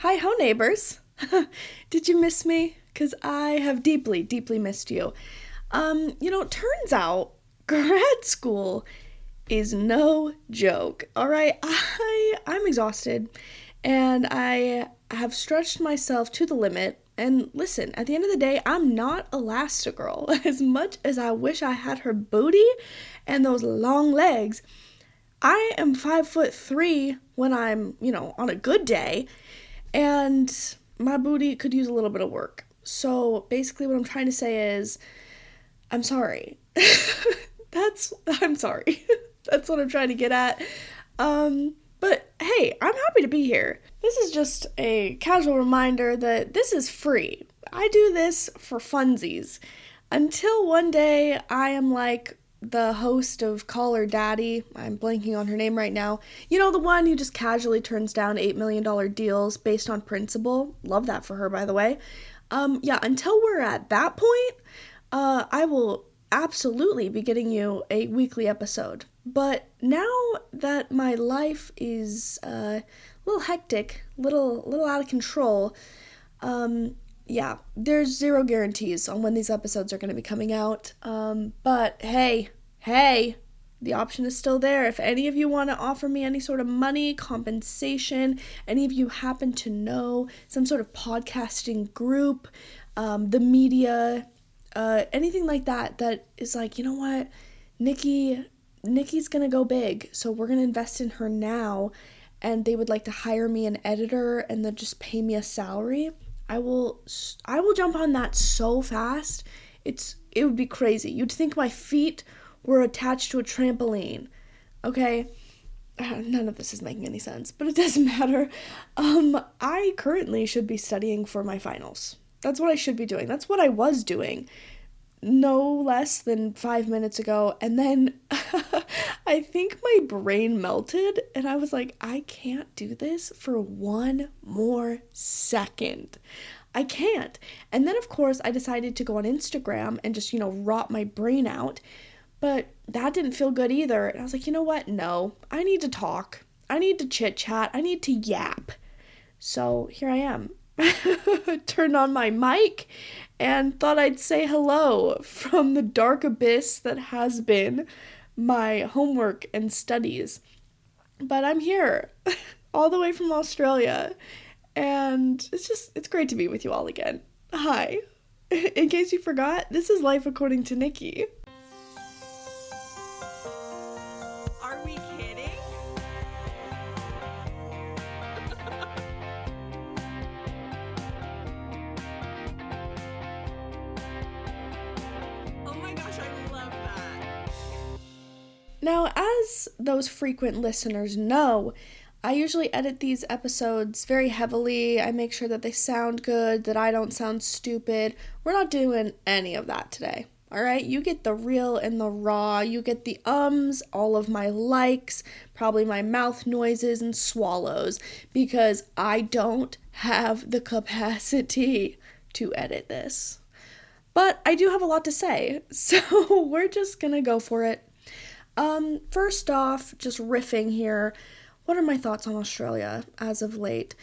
Hi ho neighbors. Did you miss me? Because I have deeply, deeply missed you. Turns out grad school is no joke. All right, I'm exhausted and I have stretched myself to the limit. And listen, at the end of the day, I'm not Elastigirl. As much as I wish I had her booty and those long legs, I am 5'3" when I'm, on a good day, and my booty could use a little bit of work. So basically, what I'm trying to say is, I'm sorry. I'm sorry. That's what I'm trying to get at. But hey, I'm happy to be here. This is just a casual reminder that this is free. I do this for funsies. Until one day I am like the host of Call Her Daddy. I'm blanking on her name right now. You know, the one who just casually turns down $8 million deals based on principle. Love that for her, by the way. Until we're at that point, I will absolutely be getting you a weekly episode. But now that my life is a little hectic, little out of control, there's zero guarantees on when these episodes are going to be coming out. But hey, the option is still there. If any of you want to offer me any sort of money, compensation, any of you happen to know some sort of podcasting group, the media, anything like that is like, you know what, Nikki's gonna go big, so we're gonna invest in her now, and they would like to hire me an editor and then just pay me a salary, I will jump on that so fast. It would be crazy. You'd think my feet were attached to a trampoline. Okay? None of this is making any sense, but it doesn't matter. I currently should be studying for my finals. That's what I should be doing. That's what I was doing no less than 5 minutes ago, and then I think my brain melted and I was like, I can't do this for one more second. I can't. And then of course I decided to go on Instagram and just, rot my brain out, but that didn't feel good either. And I was like, you know what? No, I need to talk. I need to chit chat. I need to yap. So here I am. Turned on my mic and thought I'd say hello from the dark abyss that has been my homework and studies. But I'm here, all the way from Australia, and it's great to be with you all again. Hi. In case you forgot, this is Life According to Nikki. Are we kidding? Oh my gosh, I love that. Now, as those frequent listeners know, I usually edit these episodes very heavily. I make sure that they sound good, that I don't sound stupid. We're not doing any of that today. All right, you get the real and the raw. You get the ums, all of my likes, probably my mouth noises and swallows, because I don't have the capacity to edit this. But I do have a lot to say, so we're just gonna go for it. First off, just riffing here, what are my thoughts on Australia as of late?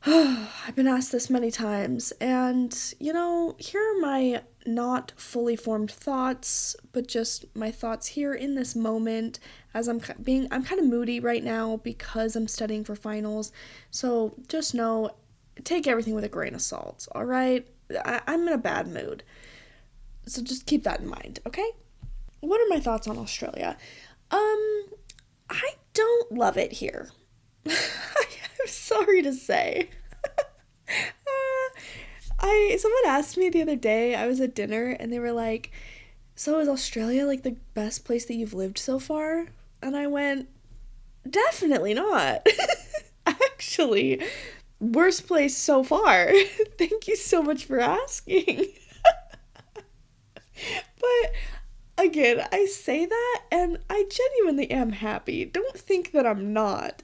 I've been asked this many times, and, here are my not fully formed thoughts, but just my thoughts here in this moment, as I'm kind of moody right now because I'm studying for finals, so just know, take everything with a grain of salt, alright? I'm in a bad mood, so just keep that in mind, okay? What are my thoughts on Australia? I don't love it here. I'm sorry to say. Someone asked me the other day, I was at dinner, and they were like, so is Australia like the best place that you've lived so far? And I went, definitely not. Actually, worst place so far. Thank you so much for asking. But again, I say that and I genuinely am happy. Don't think that I'm not.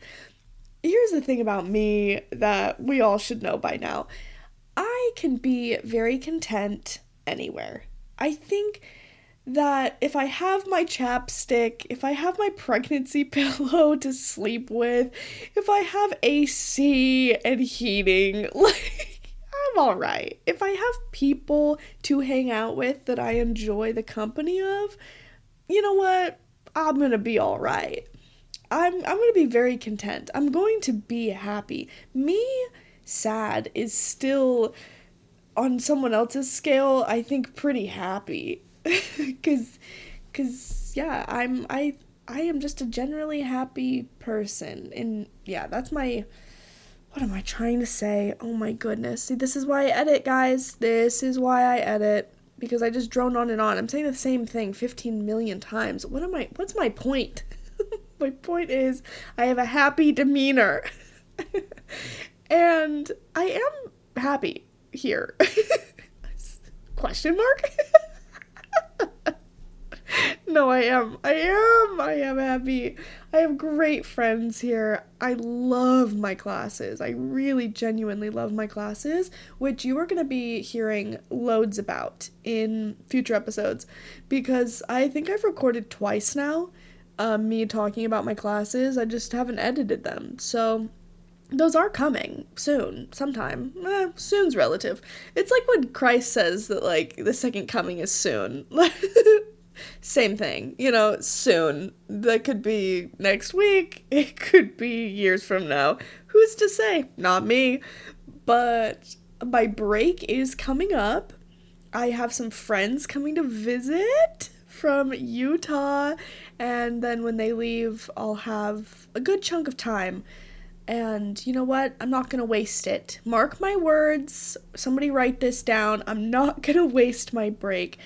Here's the thing about me that we all should know by now. I can be very content anywhere. I think that if I have my chapstick, if I have my pregnancy pillow to sleep with, if I have AC and heating, like, I'm all right. If I have people to hang out with that I enjoy the company of, you know what? I'm gonna be all right. I'm gonna be very content. I'm going to be happy. Me sad is still on someone else's scale, I think pretty happy. cuz cuz yeah, I am just a generally happy person. And yeah, that's my what am I trying to say? Oh my goodness. See, this is why I edit, guys. This is why I edit because I just drone on and on. I'm saying the same thing 15 million times. What's my point? My point is I have a happy demeanor. And I am happy here. Question mark? No, I am. I am happy. I have great friends here. I love my classes. I really genuinely love my classes, which you are going to be hearing loads about in future episodes because I think I've recorded twice now, me talking about my classes. I just haven't edited them. So those are coming soon, sometime. Soon's relative. It's like when Christ says that, like, the second coming is soon. Same thing, soon. That could be next week. It could be years from now. Who's to say? Not me. But my break is coming up. I have some friends coming to visit from Utah. And then when they leave, I'll have a good chunk of time. And you know what? I'm not going to waste it. Mark my words. Somebody write this down. I'm not going to waste my break.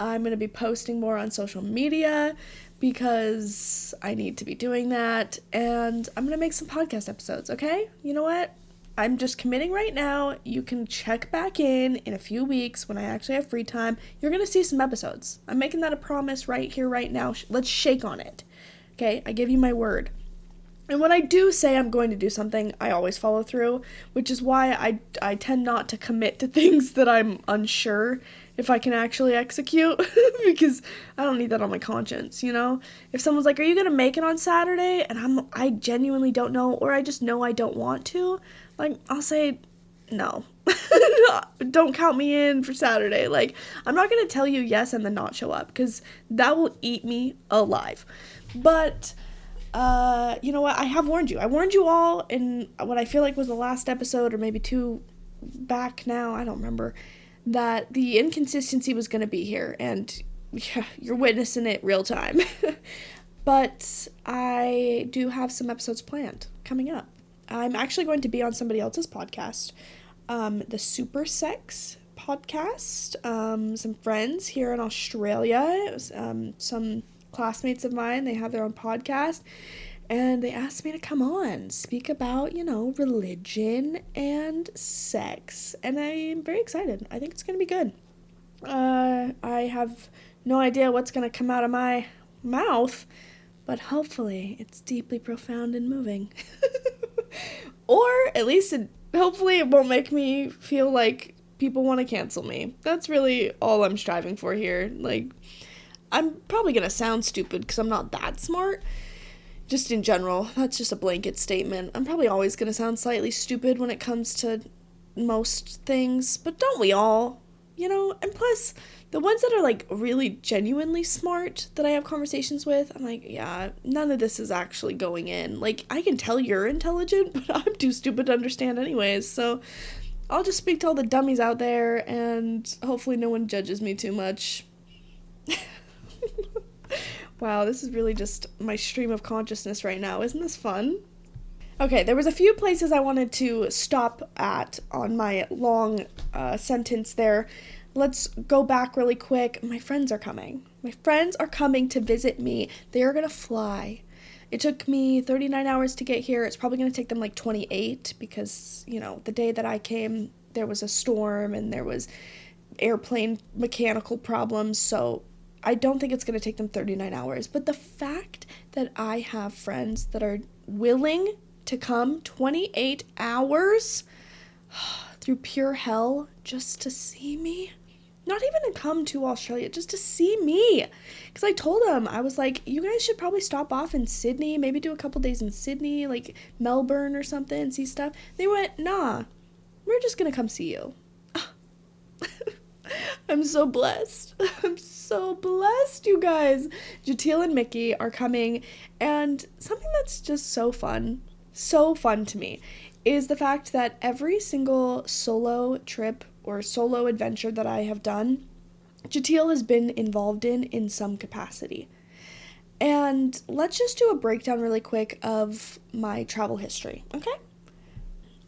I'm going to be posting more on social media because I need to be doing that. And I'm going to make some podcast episodes, okay? You know what? I'm just committing right now. You can check back in a few weeks when I actually have free time. You're going to see some episodes. I'm making that a promise right here, right now. Let's shake on it. Okay? I give you my word. And when I do say I'm going to do something, I always follow through, which is why I tend not to commit to things that I'm unsure if I can actually execute, because I don't need that on my conscience, If someone's like, are you going to make it on Saturday? And I genuinely don't know, or I just know I don't want to, like, I'll say, no. Don't count me in for Saturday. Like, I'm not going to tell you yes and then not show up, because that will eat me alive. But you know what? I have warned you. I warned you all in what I feel like was the last episode, or maybe two back now, I don't remember, that the inconsistency was going to be here, and yeah, you're witnessing it real time. But I do have some episodes planned coming up. I'm actually going to be on somebody else's podcast, the Super Sex podcast. Some friends here in Australia, some classmates of mine, they have their own podcast, and they asked me to come on, speak about, religion and sex, and I'm very excited. I think it's going to be good. I have no idea what's going to come out of my mouth, but hopefully it's deeply profound and moving. Or at least hopefully it won't make me feel like people want to cancel me. That's really all I'm striving for here. Like, I'm probably going to sound stupid because I'm not that smart. Just in general, that's just a blanket statement. I'm probably always going to sound slightly stupid when it comes to most things, but don't we all? And plus, the ones that are, like, really genuinely smart that I have conversations with, I'm like, yeah, none of this is actually going in. Like, I can tell you're intelligent, but I'm too stupid to understand anyways, so I'll just speak to all the dummies out there, and hopefully no one judges me too much. Wow, this is really just my stream of consciousness right now. Isn't this fun? Okay, there was a few places I wanted to stop at on my long sentence there. Let's go back really quick. My friends are coming. My friends are coming to visit me. They are going to fly. It took me 39 hours to get here. It's probably going to take them like 28 because, the day that I came, there was a storm and there was airplane mechanical problems, so I don't think it's going to take them 39 hours. But the fact that I have friends that are willing to come 28 hours through pure hell just to see me, Not even to come to Australia, just to see me. Because I told them, I was like, you guys should probably stop off in Sydney, maybe do a couple days in Sydney, like Melbourne or something, see stuff. They went, nah, we're just going to come see you. I'm so blessed. I'm so blessed, you guys. Jatil and Mickey are coming, and something that's just so fun to me, is the fact that every single solo trip or solo adventure that I have done, Jatil has been involved in some capacity. And let's just do a breakdown really quick of my travel history, okay?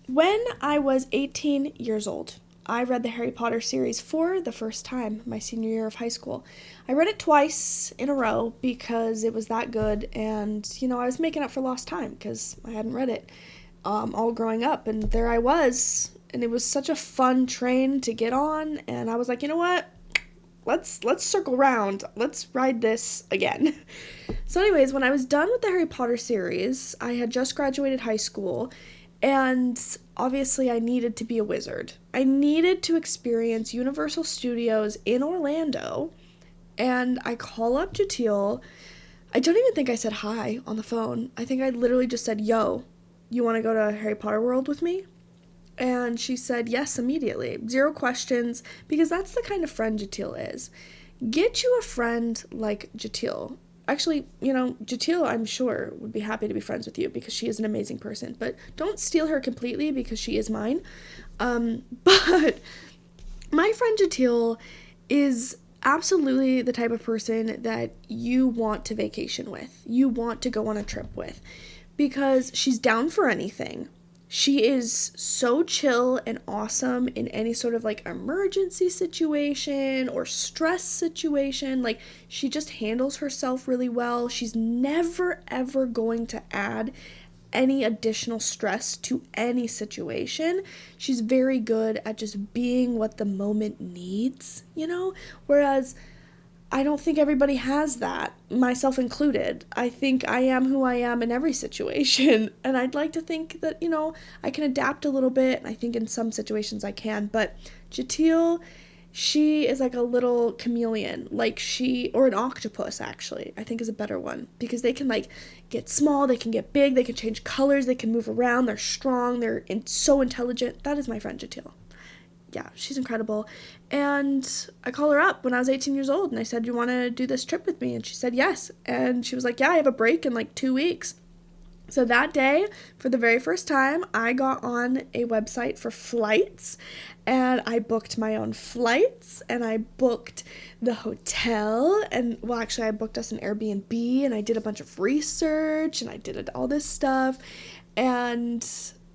When I was 18 years old, I read the Harry Potter series for the first time my senior year of high school. I read it twice in a row because it was that good, and, I was making up for lost time because I hadn't read it all growing up, and there I was, and it was such a fun train to get on, and I was like, you know what? Let's circle round. Let's ride this again. So anyways, when I was done with the Harry Potter series, I had just graduated high school, and obviously I needed to be a wizard. I needed to experience Universal Studios in Orlando, and I call up Jatil. I don't even think I said hi on the phone. I think I literally just said, yo, you want to go to Harry Potter World with me? And she said yes immediately. Zero questions, because that's the kind of friend Jatil is. Get you a friend like Jatil. Actually, Jatil, I'm sure, would be happy to be friends with you because she is an amazing person. But don't steal her completely because she is mine. But my friend Jatil is absolutely the type of person that you want to vacation with. You want to go on a trip with. Because she's down for anything. She is so chill and awesome in any sort of like emergency situation or stress situation. Like, she just handles herself really well. She's never ever going to add any additional stress to any situation. She's very good at just being what the moment needs, Whereas I don't think everybody has that, myself included. I think I am who I am in every situation, and I'd like to think that, I can adapt a little bit, and I think in some situations I can, but Jatil, she is like a little chameleon, or an octopus, actually, I think is a better one, because they can, get small, they can get big, they can change colors, they can move around, they're strong, they're so intelligent. That is my friend Jatil. Yeah, she's incredible. And I called her up when I was 18 years old, and I said, you want to do this trip with me? And she said yes. And she was like, yeah, I have a break in 2 weeks. So that day, for the very first time, I got on a website for flights, and I booked my own flights, and I booked the hotel, and, well, actually, I booked us an Airbnb, and I did a bunch of research, and I did all this stuff, and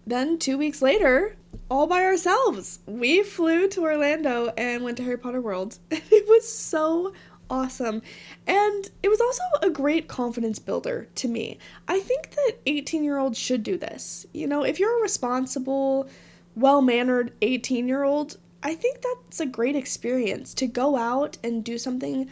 then 2 weeks later, all by ourselves, we flew to Orlando and went to Harry Potter World. It was so awesome. And it was also a great confidence builder to me. I think that 18-year-olds should do this. If you're a responsible, well-mannered 18-year-old, I think that's a great experience to go out and do something,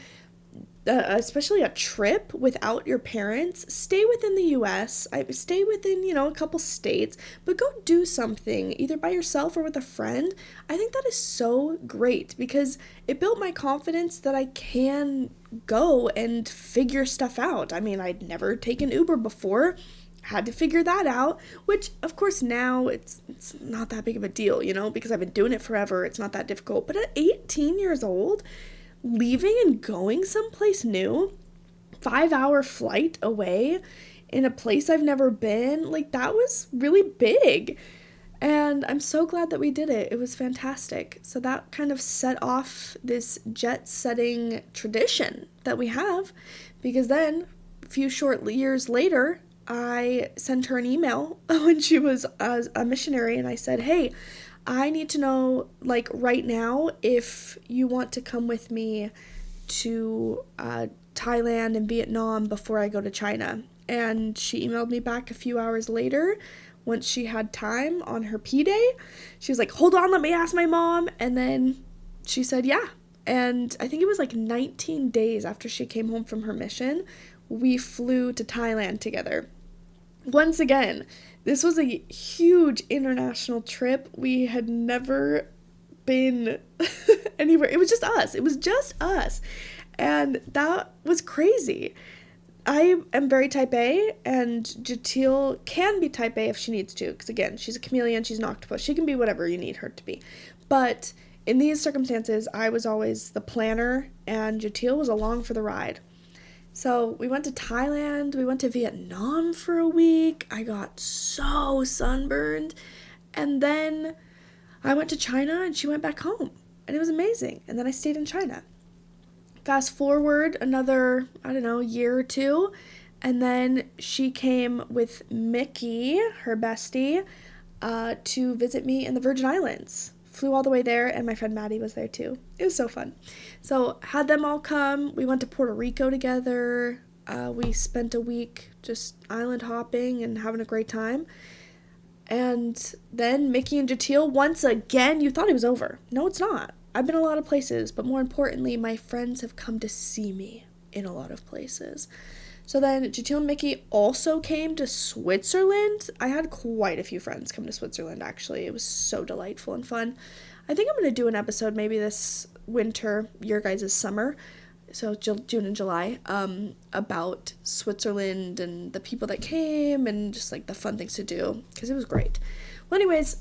especially a trip without your parents. Stay within the US, stay within, a couple states, but go do something either by yourself or with a friend. I think that is so great because it built my confidence that I can go and figure stuff out. I mean, I'd never taken Uber before, had to figure that out, which of course now it's not that big of a deal, because I've been doing it forever. It's not that difficult. But at 18 years old, leaving and going someplace new, 5-hour flight away in a place I've never been, that was really big. And I'm so glad that we did it. It was fantastic. So that kind of set off this jet-setting tradition that we have, because then a few short years later, I sent her an email when she was a missionary, and I said, hey, I need to know, right now, if you want to come with me to Thailand and Vietnam before I go to China. And she emailed me back a few hours later, once she had time on her P-Day. She was like, hold on, let me ask my mom. And then she said, yeah. And I think it was 19 days after she came home from her mission, we flew to Thailand together. Once again, this was a huge international trip. We had never been anywhere. It was just us. It was just us. And that was crazy. I am very type A, and Jatil can be type A if she needs to, because again, she's a chameleon, she's an octopus. She can be whatever you need her to be. But in these circumstances, I was always the planner, and Jatil was along for the ride. So we went to Thailand, we went to Vietnam for a week. I got so sunburned. And then I went to China, and she went back home. And it was amazing. And then I stayed in China. Fast forward another, I don't know, year or two, and then she came with Mickey, her bestie, to visit me in the Virgin Islands. Flew all the way there, and my friend Maddie was there too. It was so fun. So had them all come. We went to Puerto Rico together. We spent a week just island hopping and having a great time. And then Mickey and Jatil, once again, you thought it was over. No, it's not. I've been a lot of places, but more importantly, my friends have come to see me in a lot of places. So then Jatil and Mickey also came to Switzerland. I had quite a few friends come to Switzerland, actually. It was so delightful and fun. I think I'm going to do an episode maybe this winter, your guys' summer, so June and July, about Switzerland and the people that came and just like the fun things to do, because it was great. Well, anyways,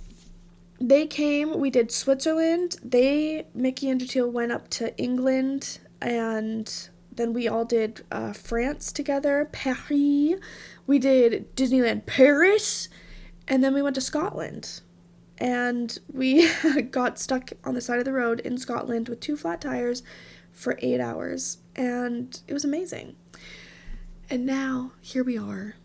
they came, we did Switzerland, Mickey and Jatil went up to England, and then we all did France together, Paris, we did Disneyland Paris, and then we went to Scotland, and we got stuck on the side of the road in Scotland with 2 flat tires for 8 hours, and it was amazing. And now, here we are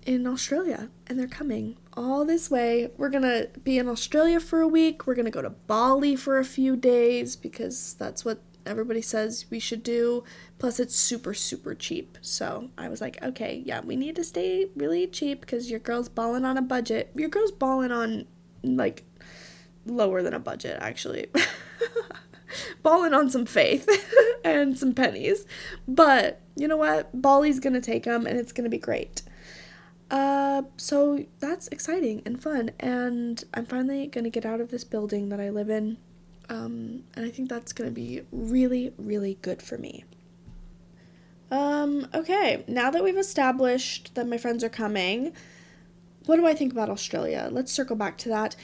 in Australia, and they're coming all this way. We're gonna be in Australia for a week. We're gonna go to Bali for a few days because that's what everybody says we should do. Plus, it's super, super cheap. So I was like, okay, yeah, we need to stay really cheap because your girl's balling on a budget. Your girl's balling on, like, lower than a budget, actually. Balling on some faith and some pennies. But you know what? Bali's gonna take them, and it's gonna be great. So that's exciting and fun, and I'm finally going to get out of this building that I live in, and I think that's going to be really, really good for me. Okay, now that we've established that my friends are coming, what do I think about Australia? Let's circle back to that.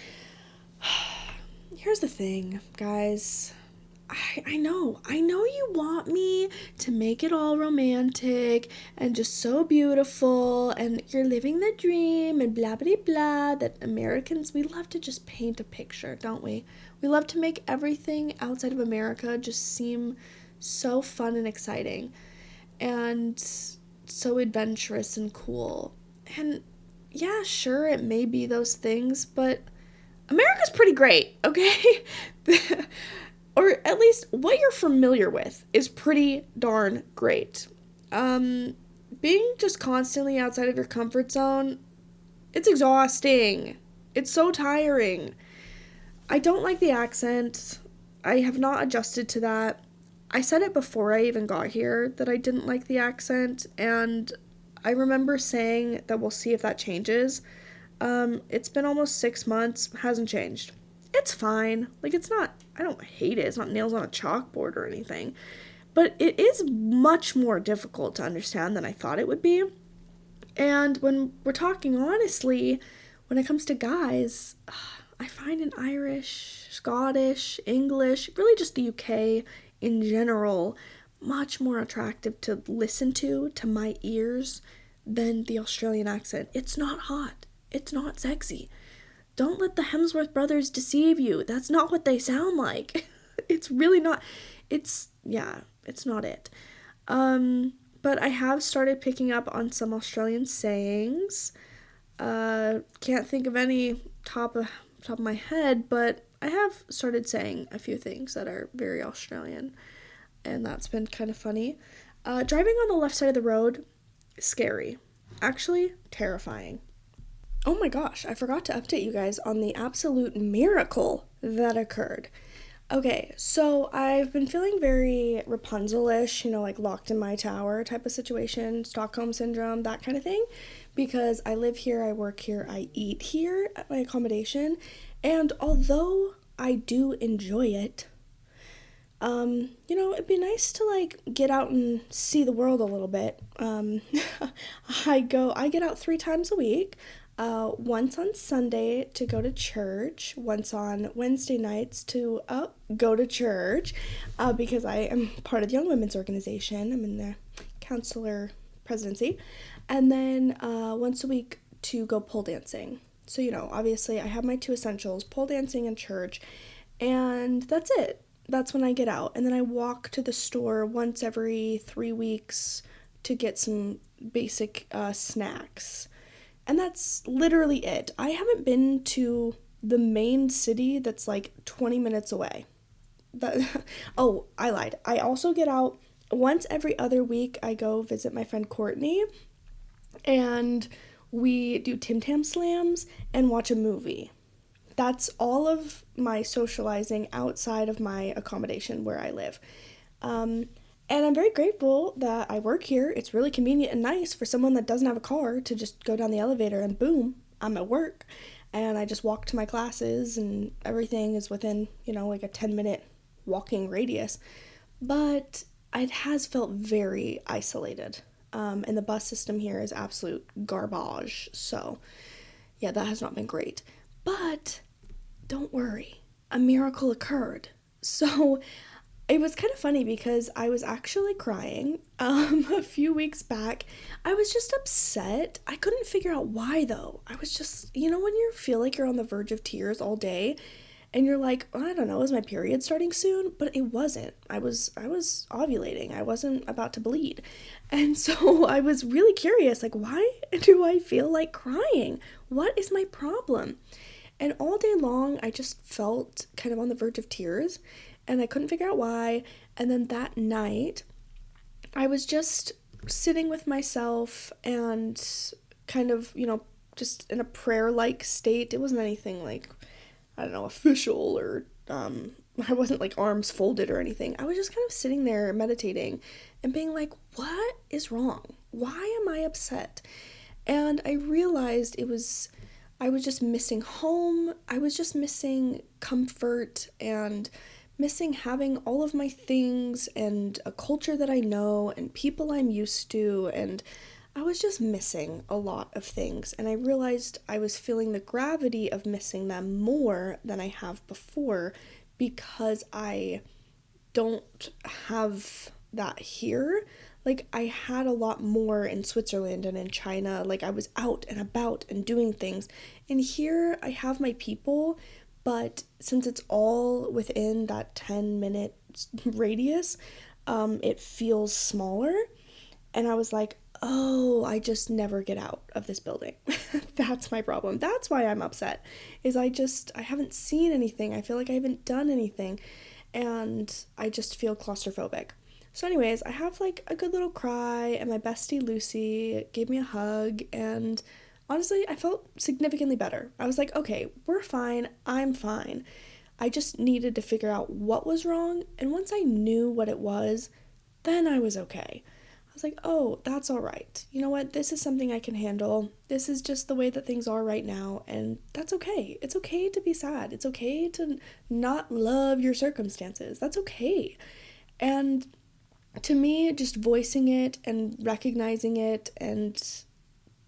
Here's the thing, guys. I know you want me to make it all romantic and just so beautiful and you're living the dream and blah, blah, blah, that Americans, we love to just paint a picture, don't we? We love to make everything outside of America just seem so fun and exciting and so adventurous and cool. And yeah, sure, it may be those things, but America's pretty great, okay? Or at least what you're familiar with is pretty darn great. Being just constantly outside of your comfort zone, it's exhausting. It's so tiring. I don't like the accent. I have not adjusted to that. I said it before I even got here that I didn't like the accent, and I remember saying that we'll see if that changes. It's been almost 6 months, hasn't changed. It's fine. Like, it's not, I don't hate it. It's not nails on a chalkboard or anything. But it is much more difficult to understand than I thought it would be. And when we're talking honestly, when it comes to guys, I find in Irish, Scottish, English, really just the UK in general, much more attractive to listen to my ears than the Australian accent. It's not hot. It's not sexy. Don't let the Hemsworth brothers deceive you. That's not what they sound like. It's really not. It's not it. But I have started picking up on some Australian sayings. Can't think of any top of my head, but I have started saying a few things that are very Australian, and that's been kind of funny. Driving on the left side of the road, scary. Actually, terrifying. Oh my gosh, I forgot to update you guys on the absolute miracle that occurred. Okay, so I've been feeling very Rapunzel-ish, like locked in my tower type of situation, Stockholm Syndrome, that kind of thing, because I live here, I work here, I eat here at my accommodation, and although I do enjoy it. It'd be nice to like get out and see the world a little bit. I get out 3 times a week. Once on Sunday to go to church, once on Wednesday nights to go to church, because I am part of the Young Women's Organization. I'm in the counselor presidency, and then once a week to go pole dancing. So, obviously I have my two essentials, pole dancing and church, and that's it. That's when I get out. And then I walk to the store once every 3 weeks to get some basic snacks. And that's literally it. I haven't been to the main city that's like 20 minutes away. Oh, I lied. I also get out once every other week. I go visit my friend Courtney, and we do Tim Tam Slams and watch a movie. That's all of my socializing outside of my accommodation where I live. And I'm very grateful that I work here. It's really convenient and nice for someone that doesn't have a car to just go down the elevator and boom, I'm at work. And I just walk to my classes and everything is within, like a 10-minute walking radius. But it has felt very isolated. And the bus system here is absolute garbage. So, yeah, that has not been great. But don't worry, a miracle occurred. So it was kind of funny because I was actually crying a few weeks back. I was just upset. I couldn't figure out why though. I was just, when you feel like you're on the verge of tears all day and you're like, I don't know, is my period starting soon? But it wasn't. I was ovulating. I wasn't about to bleed. And so I was really curious, like, why do I feel like crying? What is my problem? And all day long, I just felt kind of on the verge of tears, and I couldn't figure out why. And then that night, I was just sitting with myself and kind of, just in a prayer-like state. It wasn't anything like, I don't know, official or, I wasn't like arms folded or anything. I was just kind of sitting there meditating and being like, what is wrong? Why am I upset? And I realized I was just missing home. I was just missing comfort and missing having all of my things and a culture that I know and people I'm used to. And I was just missing a lot of things. And I realized I was feeling the gravity of missing them more than I have before because I don't have that here. Like, I had a lot more in Switzerland and in China. Like, I was out and about and doing things. And here I have my people, but since it's all within that 10-minute radius, it feels smaller. And I was like, oh, I just never get out of this building. That's my problem. That's why I'm upset, is I haven't seen anything. I feel like I haven't done anything. And I just feel claustrophobic. So anyways, I have like a good little cry, and my bestie Lucy gave me a hug, and honestly, I felt significantly better. I was like, okay, we're fine. I'm fine. I just needed to figure out what was wrong, and once I knew what it was, then I was okay. I was like, oh, that's all right. You know what? This is something I can handle. This is just the way that things are right now, and that's okay. It's okay to be sad. It's okay to not love your circumstances. That's okay. And to me, just voicing it and recognizing it and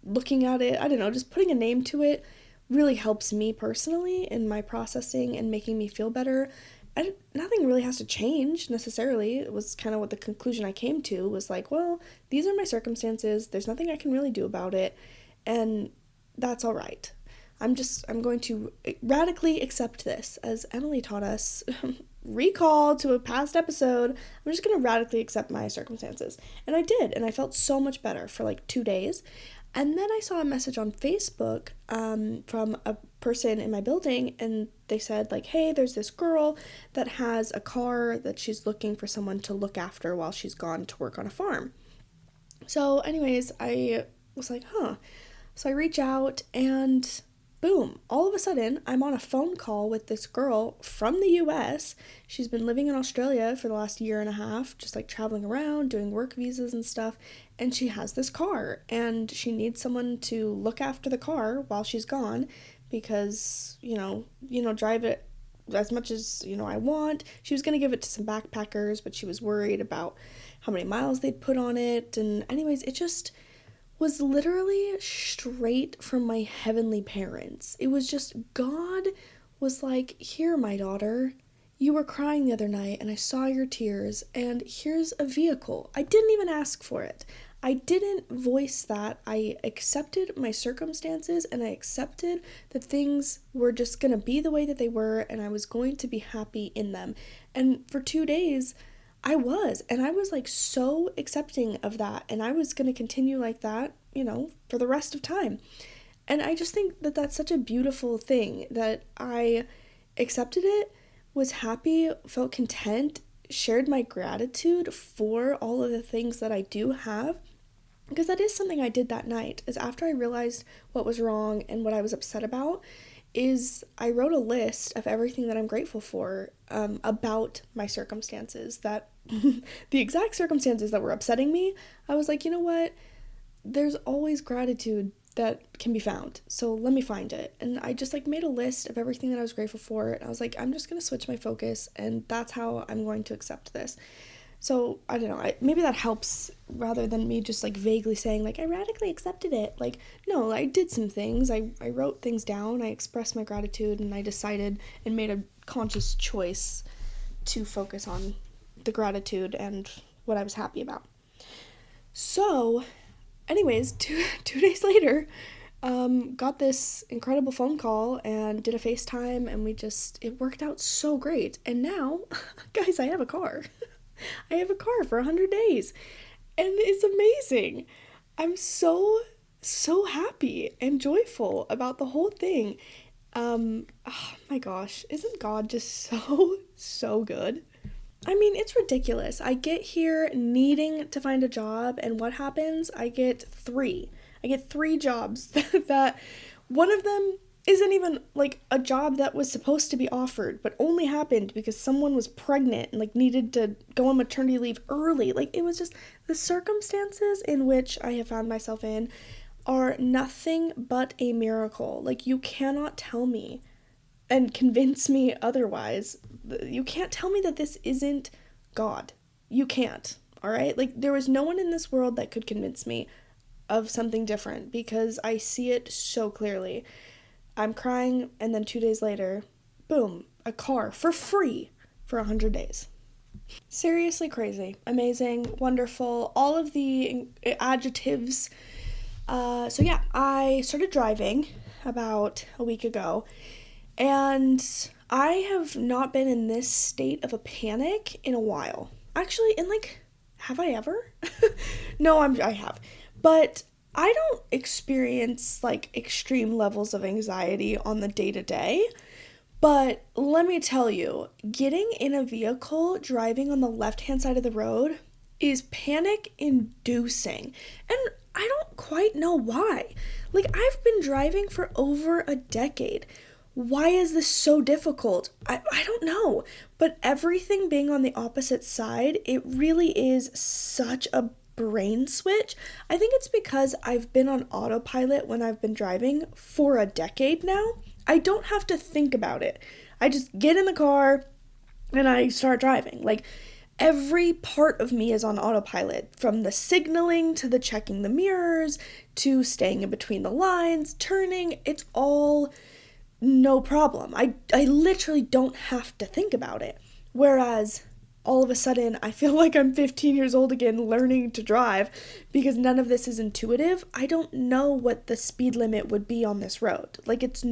looking at it, I don't know, just putting a name to it really helps me personally in my processing and making me feel better. Nothing really has to change necessarily. It was kind of what the conclusion I came to was like, well, these are my circumstances. There's nothing I can really do about it. And that's all right. I'm going to radically accept this. As Emily taught us, recall to a past episode, I'm just going to radically accept my circumstances. And I did, and I felt so much better for like 2 days. And then I saw a message on Facebook from a person in my building, and they said like, hey, there's this girl that has a car that she's looking for someone to look after while she's gone to work on a farm. So anyways, I was like, huh. So I reach out, and boom, all of a sudden, I'm on a phone call with this girl from the US. She's been living in Australia for the last year and a half, just like traveling around, doing work visas and stuff. And she has this car, and she needs someone to look after the car while she's gone because, drive it as much as, I want. She was going to give it to some backpackers, but she was worried about how many miles they'd put on it. And anyways, it just was literally straight from my heavenly parents. It was just God was like, "Here, my daughter, you were crying the other night and I saw your tears, and here's a vehicle." I didn't even ask for it. I didn't voice that. I accepted my circumstances and I accepted that things were just going to be the way that they were and I was going to be happy in them. And for 2 days, and I was like so accepting of that. And I was going to continue like that, for the rest of time. And I just think that that's such a beautiful thing that I accepted it, was happy, felt content, shared my gratitude for all of the things that I do have. Because that is something I did that night, is after I realized what was wrong and what I was upset about, is I wrote a list of everything that I'm grateful for, about my circumstances, that the exact circumstances that were upsetting me. I was like, you know what, there's always gratitude that can be found, so let me find it. And I just like made a list of everything that I was grateful for, and I was like, I'm just going to switch my focus, and that's how I'm going to accept this. So, I don't know, maybe that helps rather than me just, like, vaguely saying, like, I radically accepted it. Like, no, I did some things. I wrote things down, I expressed my gratitude, and I decided and made a conscious choice to focus on the gratitude and what I was happy about. So, anyways, two days later, got this incredible phone call and did a FaceTime, and it worked out so great. And now, guys, I have a car. I have a car for 100 days, and it's amazing. I'm so, so happy and joyful about the whole thing. Oh my gosh, isn't God just so, so good? I mean, it's ridiculous. I get here needing to find a job, and what happens? I get three. I get three jobs that one of them isn't even like a job that was supposed to be offered, but only happened because someone was pregnant and like needed to go on maternity leave early. Like, it was just the circumstances in which I have found myself in are nothing but a miracle. Like, you cannot tell me and convince me otherwise. You can't tell me that this isn't God. You can't, all right? Like, there was no one in this world that could convince me of something different because I see it so clearly. I'm crying, and then 2 days later, boom, a car for free for 100 days. Seriously crazy, amazing, wonderful, all of the adjectives. So yeah, I started driving about a week ago, and I have not been in this state of a panic in a while. Actually, have I ever? No, I have. But I don't experience like extreme levels of anxiety on the day-to-day. But let me tell you, getting in a vehicle driving on the left-hand side of the road is panic inducing. And I don't quite know why. Like, I've been driving for over a decade. Why is this so difficult? I don't know. But everything being on the opposite side, it really is such a brain switch. I think it's because I've been on autopilot when I've been driving for a decade now. I don't have to think about it. I just get in the car and I start driving. Like, every part of me is on autopilot, from the signaling to the checking the mirrors to staying in between the lines, turning. It's all no problem. I literally don't have to think about it. Whereas all of a sudden I feel like I'm 15 years old again learning to drive because none of this is intuitive. I don't know what the speed limit would be on this road. Like, if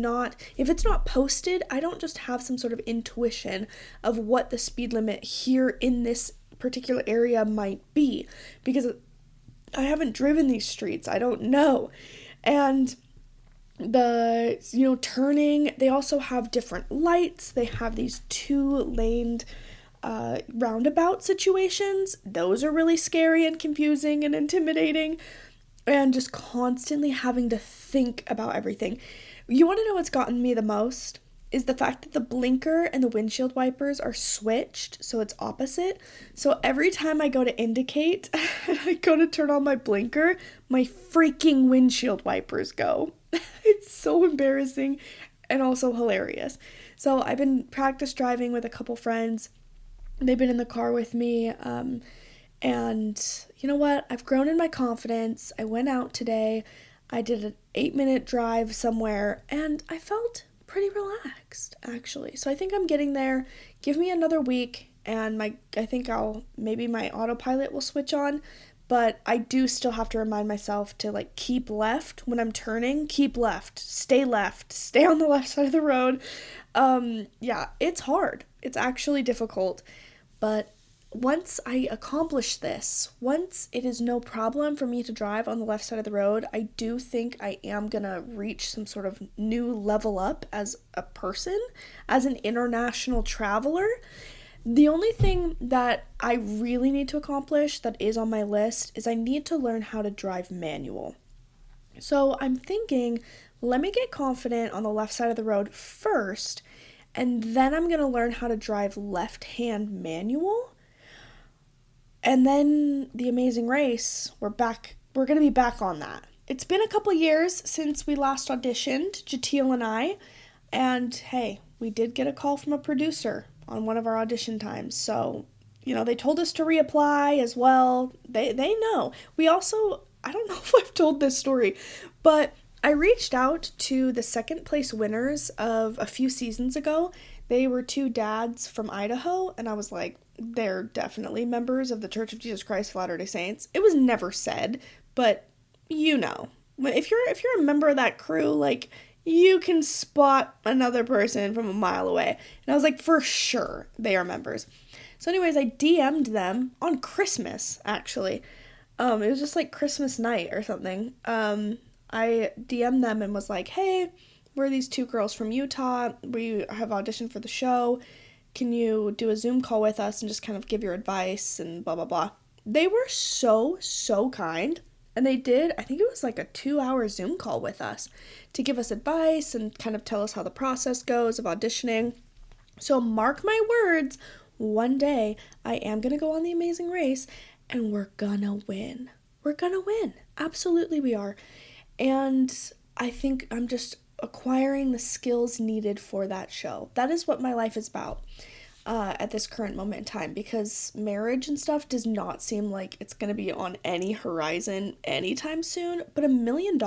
it's not posted, I don't just have some sort of intuition of what the speed limit here in this particular area might be because I haven't driven these streets. I don't know. And turning, they also have different lights. They have these 2-laned roundabout situations. Those are really scary and confusing and intimidating, and just constantly having to think about everything. You want to know what's gotten me the most? Is the fact that the blinker and the windshield wipers are switched, so it's opposite. So every time I go to indicate and I go to turn on my blinker, my freaking windshield wipers go. It's so embarrassing and also hilarious. So I've been practice driving with a couple friends. They've been in the car with me. And you know what? I've grown in my confidence. I went out today. I did an 8-minute drive somewhere and I felt pretty relaxed actually. So I think I'm getting there. Give me another week and I think maybe my autopilot will switch on, but I do still have to remind myself to like keep left when I'm turning, keep left, stay on the left side of the road. Yeah, it's hard. It's actually difficult, but once I accomplish this, once it is no problem for me to drive on the left side of the road, I do think I am gonna reach some sort of new level up as a person, as an international traveler. The only thing that I really need to accomplish that is on my list is I need to learn how to drive manual. So I'm thinking, let me get confident on the left side of the road first, and then I'm gonna learn how to drive left-hand manual. And then The Amazing Race, we're going to be back on that. It's been a couple years since we last auditioned, Jatil and I, and hey, we did get a call from a producer on one of our audition times, so, they told us to reapply as well. They know. We also, I don't know if I've told this story, but I reached out to the second place winners of a few seasons ago. They were two dads from Idaho, and I was like, they're definitely members of the Church of Jesus Christ of Latter-day Saints. It was never said, but if you're a member of that crew, like, you can spot another person from a mile away. And I was like, for sure, they are members. So anyways, I DM'd them on Christmas, actually. It was just like Christmas night or something. I DM'd them and was like, hey, we're these two girls from Utah. We have auditioned for the show. Can you do a Zoom call with us and just kind of give your advice and blah, blah, blah. They were so, so kind. And they did, I think it was like a 2-hour Zoom call with us to give us advice and kind of tell us how the process goes of auditioning. So mark my words, one day I am going to go on The Amazing Race and we're gonna win. We're gonna win. Absolutely we are. And I think I'm just acquiring the skills needed for that show. That is what my life is about at this current moment in time, because marriage and stuff does not seem like it's going to be on any horizon anytime soon, but $1 million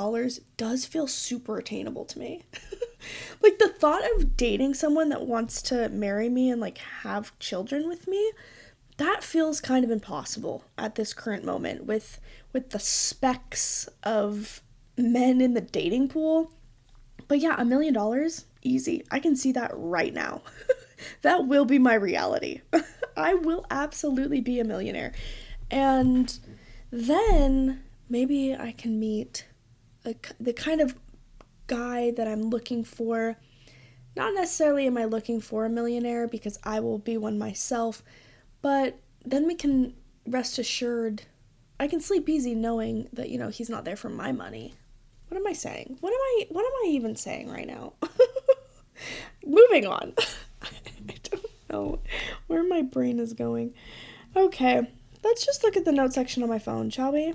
does feel super attainable to me. Like the thought of dating someone that wants to marry me and like have children with me, that feels kind of impossible at this current moment with the specs of men in the dating pool. But yeah, $1 million, easy. I can see that right now. That will be my reality. I will absolutely be a millionaire. And then maybe I can meet the kind of guy that I'm looking for. Not necessarily am I looking for a millionaire, because I will be one myself, but then we can rest assured, I can sleep easy knowing that, he's not there for my money. What am I saying? What am I even saying right now? Moving on. I don't know where my brain is going. Okay, let's just look at the note section on my phone, shall we?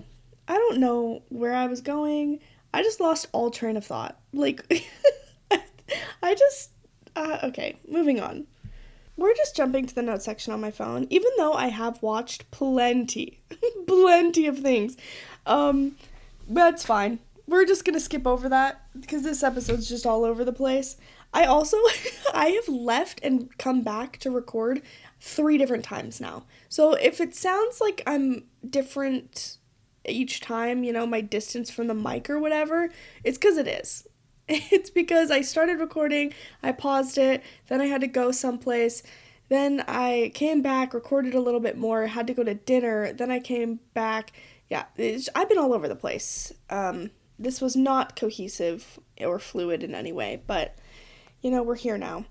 I don't know where I was going. I just lost all train of thought. Like, okay, moving on. We're just jumping to the note section on my phone, even though I have watched plenty of things. That's fine. We're just gonna skip over that because this episode's just all over the place. I have left and come back to record 3 different times now. So if it sounds like I'm different each time, my distance from the mic or whatever, it's because it is. It's because I started recording, I paused it, then I had to go someplace, then I came back, recorded a little bit more, had to go to dinner, then I came back. Yeah, I've been all over the place. This was not cohesive or fluid in any way, but, we're here now.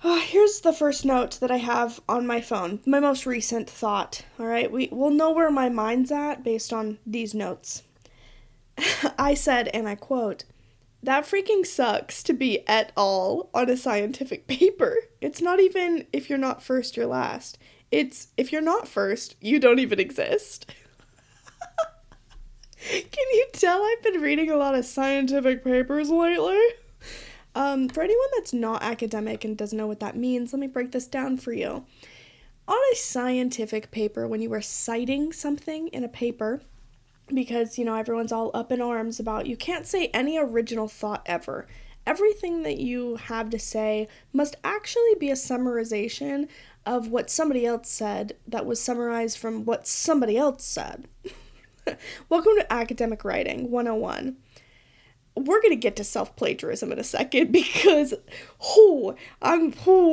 Here's the first note that I have on my phone, my most recent thought, all right? We'll know where my mind's at based on these notes. I said, and I quote, "That freaking sucks to be et al. On a scientific paper. It's not even if you're not first, you're last. It's if you're not first, you don't even exist." Can you tell I've been reading a lot of scientific papers lately? For anyone that's not academic and doesn't know what that means, let me break this down for you. On a scientific paper, when you are citing something in a paper, because, everyone's all up in arms about you can't say any original thought ever. Everything that you have to say must actually be a summarization of what somebody else said that was summarized from what somebody else said. Welcome to Academic Writing 101. We're going to get to self-plagiarism in a second because, oh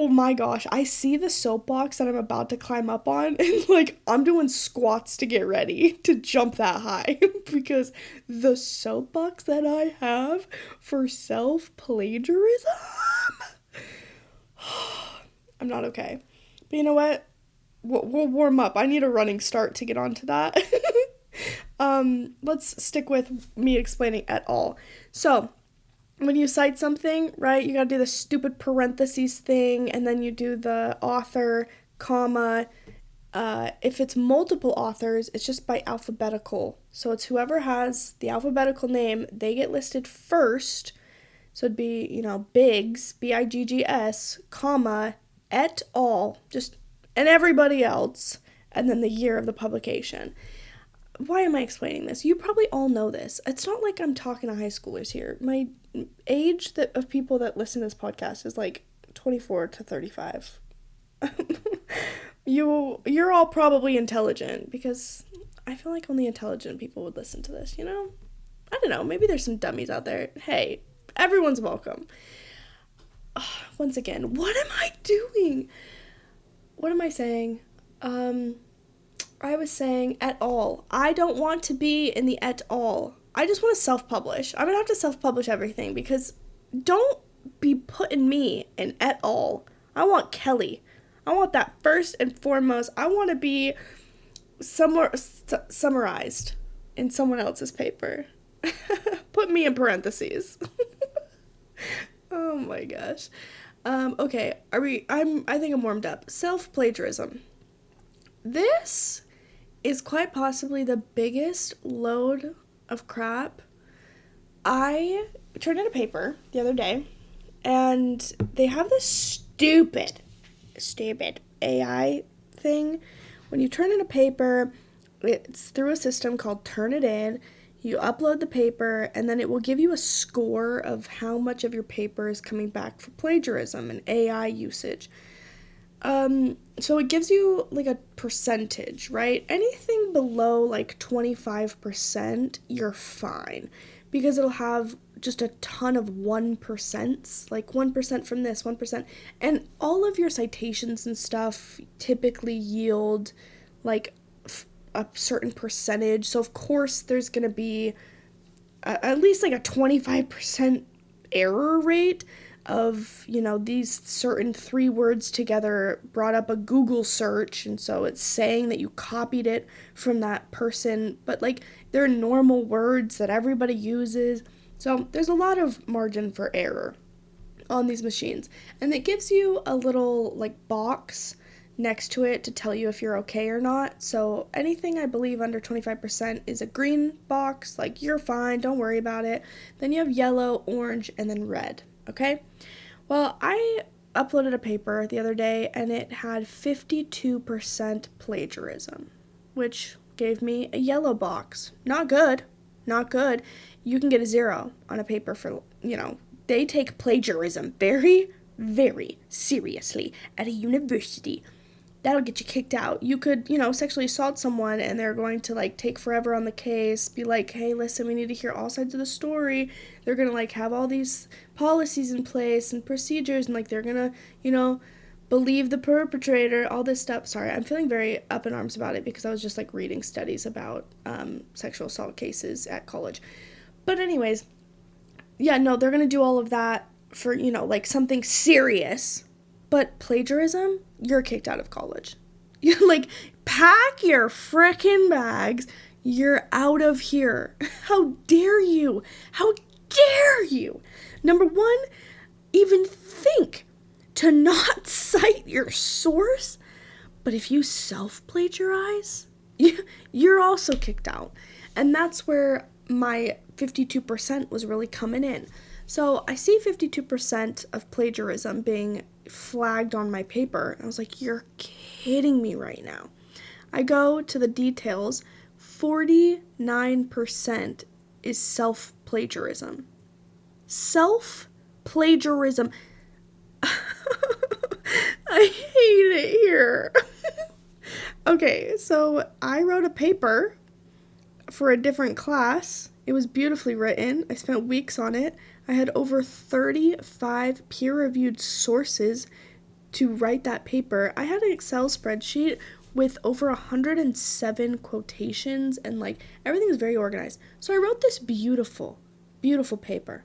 my gosh, I see the soapbox that I'm about to climb up on and I'm doing squats to get ready to jump that high because the soapbox that I have for self-plagiarism, I'm not okay. But you know what? We'll warm up. I need a running start to get onto that. Let's stick with me explaining at all. So, when you cite something, right, you gotta do the stupid parentheses thing, and then you do the author, comma. If it's multiple authors, it's just by alphabetical. So it's whoever has the alphabetical name, they get listed first. So it'd be, Biggs, Biggs, comma, et al., just, and everybody else, and then the year of the publication. Why am I explaining this? You probably all know this. It's not like I'm talking to high schoolers here. My age of people that listen to this podcast is 24 to 35. You're all probably intelligent because I feel like only intelligent people would listen to this, I don't know, maybe there's some dummies out there. Hey, everyone's welcome. Once again, what am I doing? What am I saying? I was saying et al. I don't want to be in the et al. I just want to self-publish. I'm going to have to self-publish everything because don't be putting me in et al. I want Kelly. I want that first and foremost. I want to be somewhere summarized in someone else's paper. Put me in parentheses. Oh my gosh. Okay, I think I'm warmed up. Self-plagiarism. This is quite possibly the biggest load of crap. I turned in a paper the other day, and they have this stupid AI thing. When you turn in a paper, it's through a system called Turnitin. You upload the paper, and then it will give you a score of how much of your paper is coming back for plagiarism and AI usage. So it gives you a percentage, right? Anything below 25%, you're fine because it'll have just a ton of 1%, 1% from this, 1%. And all of your citations and stuff typically yield a certain percentage. So of course there's going to be at least a 25% error rate of, these certain 3 words together brought up a Google search, and so it's saying that you copied it from that person, but they're normal words that everybody uses. So there's a lot of margin for error on these machines. And it gives you a little box next to it to tell you if you're okay or not. So anything I believe under 25% is a green box, you're fine, don't worry about it. Then you have yellow, orange, and then red. Okay? Well, I uploaded a paper the other day and it had 52% plagiarism, which gave me a yellow box. Not good. Not good. You can get a 0 on a paper for, they take plagiarism very, very seriously at a university. That'll get you kicked out. You could, sexually assault someone and they're going to take forever on the case, be hey, listen, we need to hear all sides of the story. They're going to have all these policies in place and procedures and they're going to, believe the perpetrator, all this stuff. Sorry, I'm feeling very up in arms about it because I was just reading studies about sexual assault cases at college. But anyways, yeah, no, they're going to do all of that for, something serious. But plagiarism, you're kicked out of college. You're pack your frickin' bags. You're out of here. How dare you? How dare you? Number one, even think to not cite your source. But if you self-plagiarize, you're also kicked out. And that's where my 52% was really coming in. So I see 52% of plagiarism being flagged on my paper. And I was like, you're kidding me right now. I go to the details. 49% is self-plagiarism. Self-plagiarism. I hate it here. Okay, so I wrote a paper for a different class. It was beautifully written. I spent weeks on it. I had over 35 peer-reviewed sources to write that paper. I had an Excel spreadsheet with over 107 quotations, and like everything was very organized. So I wrote this beautiful, beautiful paper.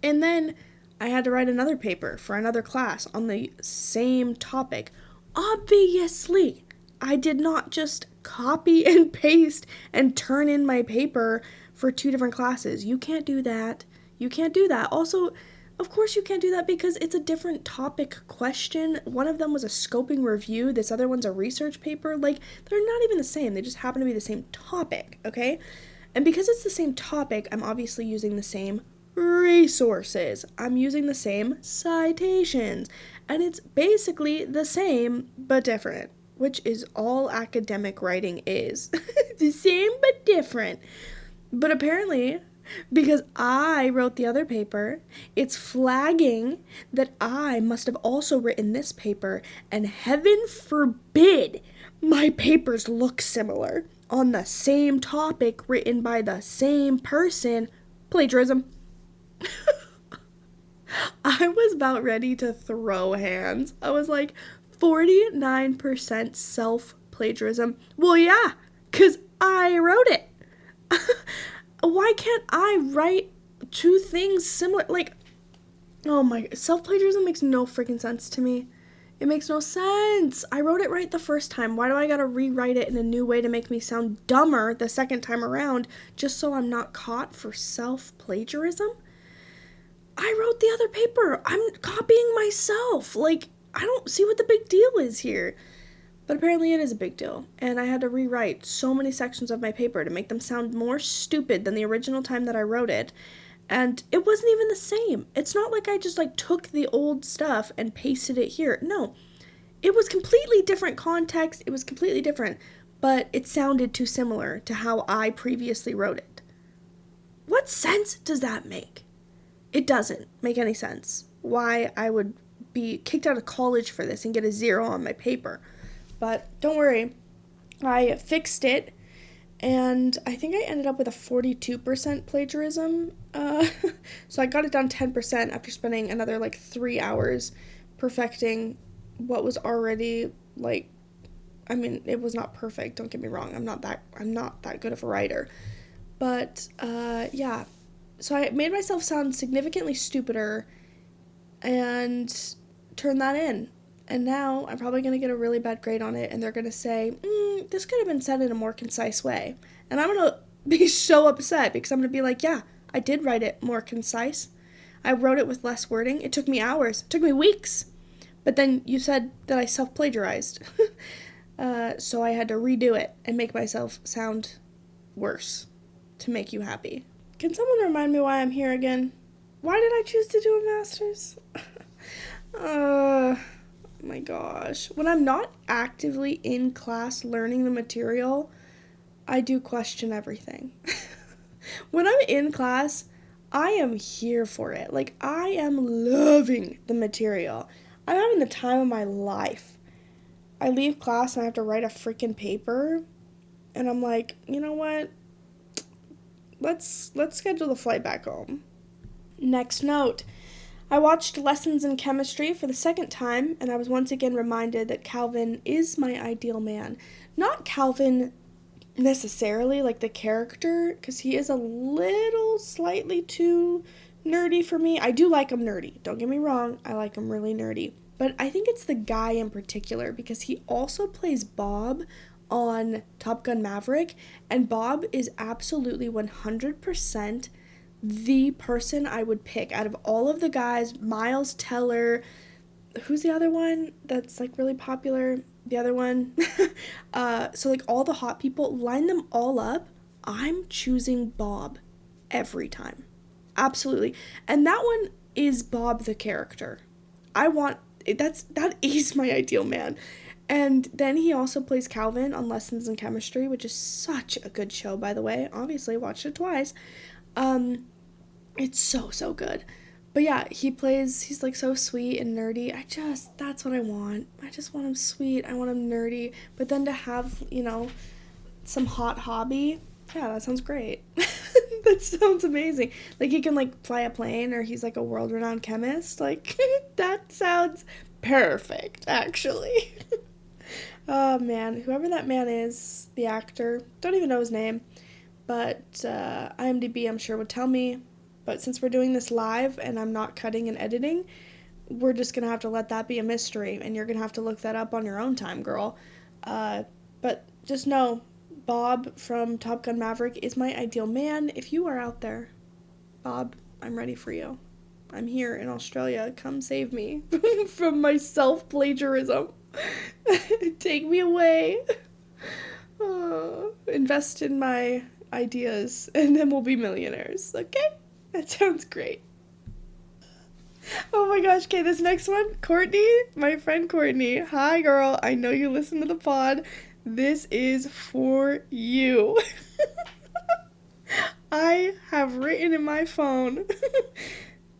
And then I had to write another paper for another class on the same topic. Obviously, I did not just copy and paste and turn in my paper for two different classes. You can't do that. You can't do that. Also, of course you can't do that because it's a different topic question. One of them was a scoping review. This other one's a research paper. Like, they're not even the same. They just happen to be the same topic, okay? And because it's the same topic, I'm obviously using the same resources. I'm using the same citations. And it's basically the same but different, which is all academic writing is. The same but different. But apparently, because I wrote the other paper, it's flagging that I must have also written this paper, and heaven forbid my papers look similar on the same topic written by the same person. Plagiarism. I was about ready to throw hands. I was like, 49% self-plagiarism. Well, yeah, because I wrote it. Why can't I write two things similar? Like, oh my, self-plagiarism makes no freaking sense to me. It makes no sense. I wrote it right the first time. Why do I gotta rewrite it in a new way to make me sound dumber the second time around just so I'm not caught for self-plagiarism? I wrote the other paper. I'm copying myself. Like, I don't see what the big deal is here. But apparently it is a big deal, and I had to rewrite so many sections of my paper to make them sound more stupid than the original time that I wrote it, and it wasn't even the same. It's not like I just like took the old stuff and pasted it here. No, it was completely different context, it was completely different, but it sounded too similar to how I previously wrote it. What sense does that make? It doesn't make any sense why I would be kicked out of college for this and get a 0 on my paper. But don't worry, I fixed it, and I think I ended up with a 42% plagiarism. So I got it down 10% after spending another like 3 hours perfecting what was already like, I mean, it was not perfect. Don't get me wrong. I'm not that good of a writer. But yeah, so I made myself sound significantly stupider, and turned that in. And now I'm probably going to get a really bad grade on it, and they're going to say, this could have been said in a more concise way. And I'm going to be so upset because I'm going to be like, yeah, I did write it more concise. I wrote it with less wording. It took me hours. It took me weeks. But then you said that I self-plagiarized. So I had to redo it and make myself sound worse to make you happy. Can someone remind me why I'm here again? Why did I choose to do a master's? My gosh. When I'm not actively in class learning the material, I do question everything. When I'm in class, I am here for it. Like, I am loving the material. I'm having the time of my life. I leave class and I have to write a freaking paper, and I'm like, you know what? Let's schedule the flight back home. Next note. I watched Lessons in Chemistry for the second time, and I was once again reminded that Calvin is my ideal man. Not Calvin necessarily, like the character, because he is a little slightly too nerdy for me. I do like him nerdy. Don't get me wrong. I like him really nerdy. But I think it's the guy in particular, because he also plays Bob on Top Gun Maverick, and Bob is absolutely 100% the person I would pick out of all of the guys. Miles Teller, who's the other one that's like really popular? The other one. So like all the hot people, line them all up. I'm choosing Bob every time. Absolutely. And that one is Bob the character. I want that is my ideal man. And then he also plays Calvin on Lessons in Chemistry, which is such a good show, by the way. Obviously, watched it twice. Um, it's so good. But yeah, he's like so sweet and nerdy. That's what I want. I just want him sweet. I want him nerdy. But then to have, some hot hobby, yeah, that sounds great. That sounds amazing. Like he can like fly a plane or he's like a world renowned chemist. Like that sounds perfect, actually. Oh man, whoever that man is, the actor, don't even know his name, but IMDb I'm sure would tell me. But since we're doing this live and I'm not cutting and editing, we're just gonna have to let that be a mystery, and you're gonna have to look that up on your own time, girl. But just know, Bob from Top Gun Maverick is my ideal man. If you are out there, Bob, I'm ready for you. I'm here in Australia. Come save me from my self-plagiarism. Take me away. Invest in my ideas, and then we'll be millionaires. Okay? That sounds great. Oh my gosh, okay, this next one, Courtney, my friend Courtney. Hi, girl. I know you listen to the pod. This is for you. I have written in my phone,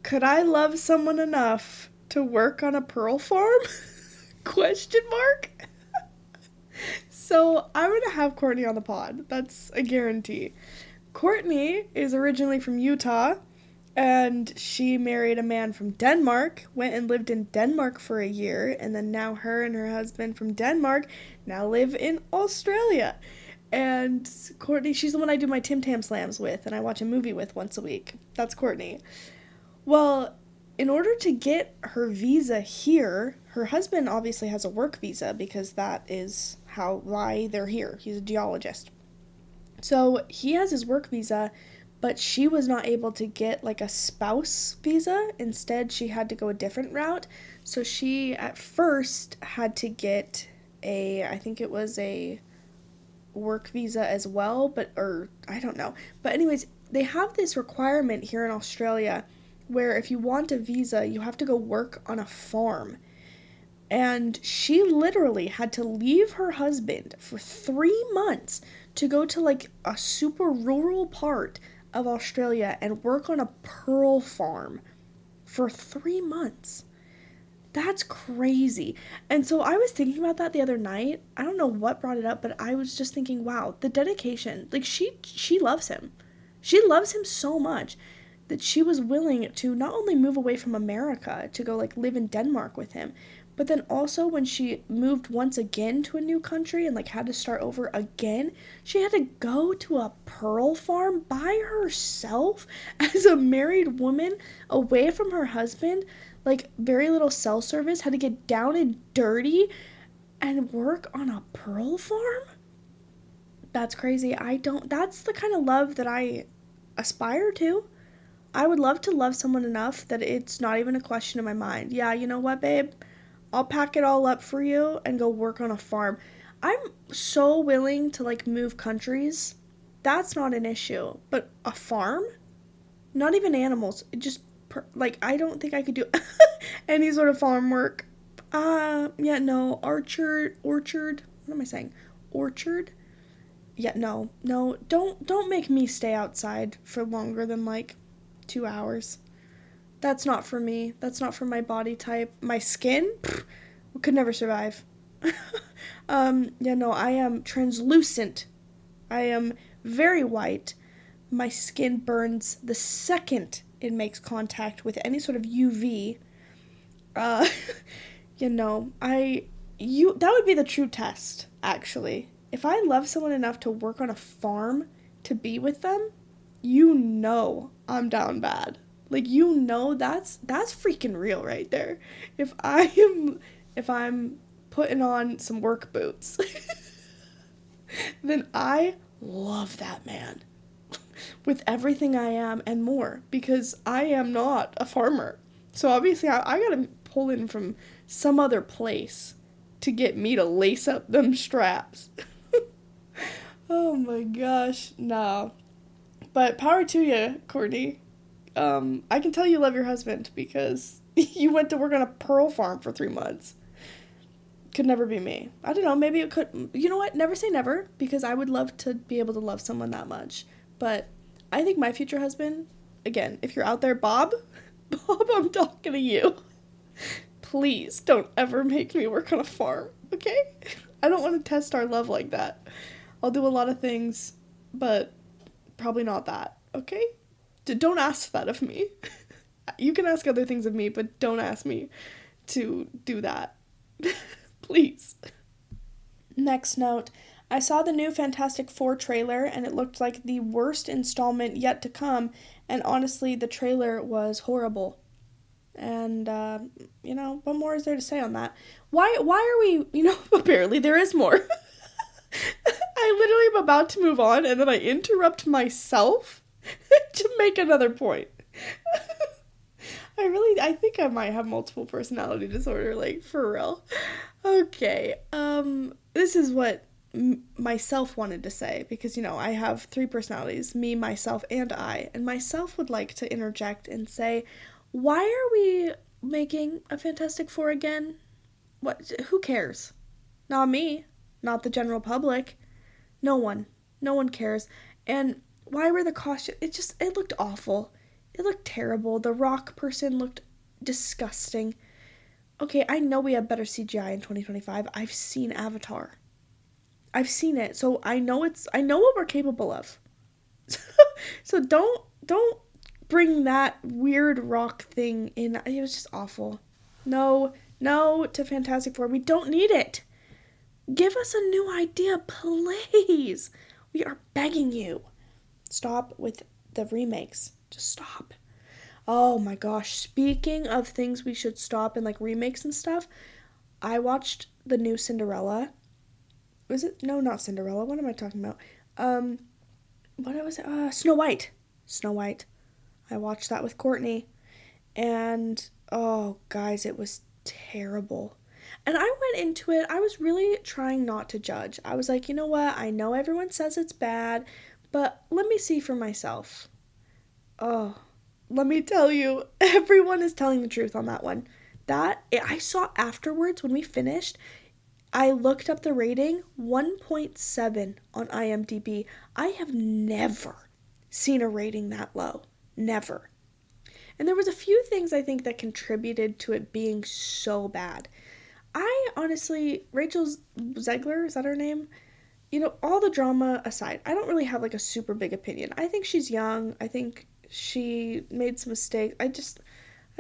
could I love someone enough to work on a pearl farm? Question mark. So I'm going to have Courtney on the pod. That's a guarantee. Courtney is originally from Utah, and she married a man from Denmark, went and lived in Denmark for a year, and then now her and her husband from Denmark now live in Australia. And Courtney, she's the one I do my Tim Tam Slams with, and I watch a movie with once a week. That's Courtney. Well, in order to get her visa here, her husband obviously has a work visa because that is why they're here. He's a geologist. So he has his work visa, but she was not able to get like a spouse visa. Instead, she had to go a different route. So she at first had to get I think it was a work visa as well, or I don't know. But anyways, they have this requirement here in Australia where if you want a visa, you have to go work on a farm. And she literally had to leave her husband for 3 months to go to like a super rural part of Australia and work on a pearl farm for 3 months. That's crazy. And so I was thinking about that the other night. I don't know what brought it up, but I was just thinking, wow, the dedication. Like she loves him. She loves him so much that she was willing to not only move away from America to go like live in Denmark with him, but then also when she moved once again to a new country and like had to start over again, she had to go to a pearl farm by herself as a married woman away from her husband, like very little cell service, had to get down and dirty and work on a pearl farm? That's crazy. That's the kind of love that I aspire to. I would love to love someone enough that it's not even a question in my mind. Yeah, you know what, babe? I'll pack it all up for you and go work on a farm. I'm so willing to like move countries. That's not an issue. But a farm? Not even animals. Like I don't think I could do any sort of farm work. Yeah, no. Orchard. What am I saying? Orchard? Yeah, no. No, don't make me stay outside for longer than like 2 hours. That's not for me. That's not for my body type. My skin? Pfft, could never survive. Yeah, no, I am translucent. I am very white. My skin burns the second it makes contact with any sort of UV. Uh, you know, that would be the true test, actually. If I love someone enough to work on a farm to be with them, I'm down bad. Like that's freaking real right there. If I'm putting on some work boots, then I love that man with everything I am and more because I am not a farmer. So obviously I gotta pull in from some other place to get me to lace up them straps. Oh my gosh, no. But power to you, Courtney. I can tell you love your husband because you went to work on a pearl farm for 3 months. Could never be me. I don't know, maybe it could. You know what? Never say never, because I would love to be able to love someone that much. But I think my future husband, again, if you're out there, Bob, Bob, I'm talking to you. Please don't ever make me work on a farm, okay? I don't want to test our love like that. I'll do a lot of things, but probably not that, okay? Don't ask that of me. You can ask other things of me, but don't ask me to do that. Please. Next note. I saw the new Fantastic Four trailer and it looked like the worst installment yet to come, and honestly, the trailer was horrible. And, what more is there to say on that? Why are we, apparently there is more. I literally am about to move on and then I interrupt myself to make another point. I think I might have multiple personality disorder, like, for real. Okay, this is what myself wanted to say, because, I have 3 personalities, me, myself, and I, and myself would like to interject and say, why are we making a Fantastic Four again? What? Who cares? Not me. Not the general public. No one. No one cares. And why were the costumes? It looked awful. It looked terrible. The rock person looked disgusting. Okay, I know we have better CGI in 2025. I've seen Avatar. I've seen it. So I know what we're capable of. So don't bring that weird rock thing in. It was just awful. No to Fantastic Four. We don't need it. Give us a new idea, please. We are begging you. Stop with the remakes. Just stop. Oh my gosh. Speaking of things we should stop and like remakes and stuff, I watched the new Cinderella. Was it? No, not Cinderella. What am I talking about? What was it? Snow White. Snow White. I watched that with Courtney. And, oh, guys, it was terrible. And I went into it, I was really trying not to judge. I was like, you know what? I know everyone says it's bad, but let me see for myself. Oh, let me tell you, everyone is telling the truth on that one. I saw afterwards when we finished, I looked up the rating, 1.7 on IMDb. I have never seen a rating that low. Never. And there was a few things I think that contributed to it being so bad. I honestly, Rachel Zegler, is that her name? All the drama aside, I don't really have like a super big opinion. I think she's young. I think she made some mistakes. I